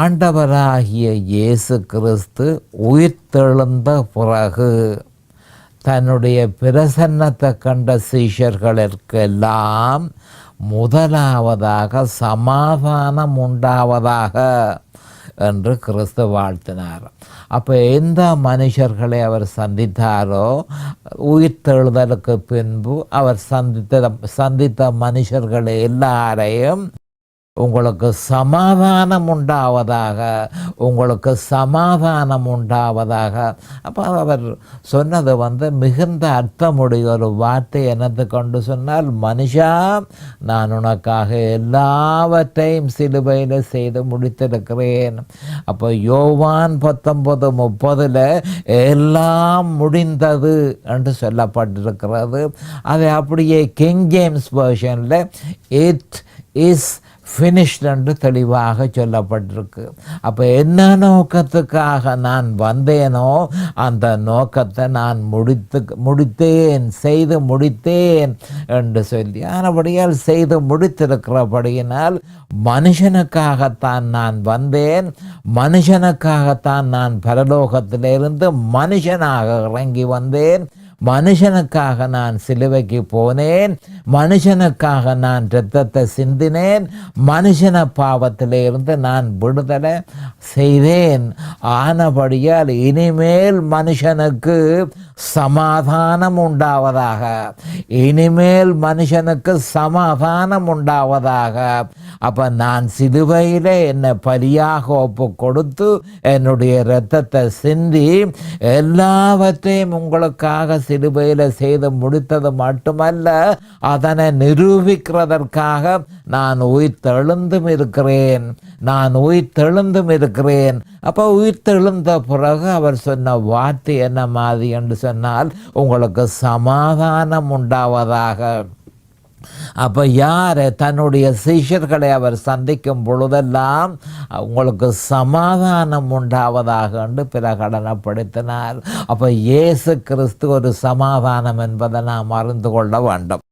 ஆண்டவராகிய இயேசு கிறிஸ்து உயிர்த்தெழுந்த பிறகு தன்னுடைய பிரசன்னத்தை கண்ட சீஷர்களுக்கெல்லாம் முதலாவதாக சமாதானம் உண்டாவதாக என்று கிறிஸ்து வாழ்த்தினார். அப்போ எந்த மனுஷர்களை அவர் சந்தித்தாரோ உயிர்த்தெழுதலுக்கு பின்பு அவர் சந்தித்த மனுஷர்களை எல்லாரையும் உங்களுக்கு சமாதானம் உண்டாவதாக, உங்களுக்கு சமாதானம் உண்டாவதாக. அப்போ அவர் சொன்னது மிகுந்த அர்த்தமுடைய ஒரு வார்த்தை. என்னது கொண்டு சொன்னால், மனுஷா, நான் உனக்காக எல்லாவற்றையும் சிலுவையில் செய்து முடித்திருக்கிறேன். அப்போ யோவான் 19:30 எல்லாம் முடிந்தது என்று சொல்லப்பட்டிருக்கிறது. அதை அப்படியே கிங் ஜேம்ஸ் வெர்ஷனில் இட் இஸ் ஃபினிஷ்ட் என்று தெளிவாக சொல்லப்பட்டிருக்கு. அப்போ என்ன நோக்கத்துக்காக நான் வந்தேனோ அந்த நோக்கத்தை நான் செய்து முடித்தேன் என்று சொல்லி, ஆனபடியால் செய்து முடித்திருக்கிறபடியினால் மனுஷனுக்காகத்தான் நான் வந்தேன், மனுஷனுக்காகத்தான் நான் பரலோகத்திலிருந்து மனுஷனாக இறங்கி வந்தேன், மனுஷனுக்காக நான் சிலுவைக்கு போனேன், மனுஷனுக்காக நான் இரத்தத்தை சிந்தினேன், மனுஷன பாவத்திலிருந்து நான் விடுதலை செய்தேன். ஆனபடியால் இனிமேல் மனுஷனுக்கு சமாதானம் உண்டாவதாக, இனிமேல் மனுஷனுக்கு சமாதானம் உண்டாவதாக. அப்போ நான் சிலுவையில் என்னை பலியாக ஒப்பு கொடுத்து என்னுடைய இரத்தத்தை சிந்தி எல்லாவற்றையும் உங்களுக்காக சிலுவையில் செய்து முடித்தது மட்டுமல்ல, அதனை நிரூபிக்கிறதற்காக நான் உயிர்த்தெழுந்தும் இருக்கிறேன். அப்போ உயிர்த்தெழுந்த பிறகு அவர் சொன்ன வார்த்தை என்ன மாதிரி என்று சொன்னால், உங்களுக்கு சமாதானம் உண்டாவதாக. அப்போ யார் தன்னுடைய சீஷர்களை அவர் சந்திக்கும் பொழுதெல்லாம் உங்களுக்கு சமாதானம் உண்டாவதாக என்று பிரகடனப்படுத்தினார். அப்போ இயேசு கிறிஸ்து ஒரு சமாதானம் என்பதை நாம் அறிந்து கொள்ள வேண்டும்.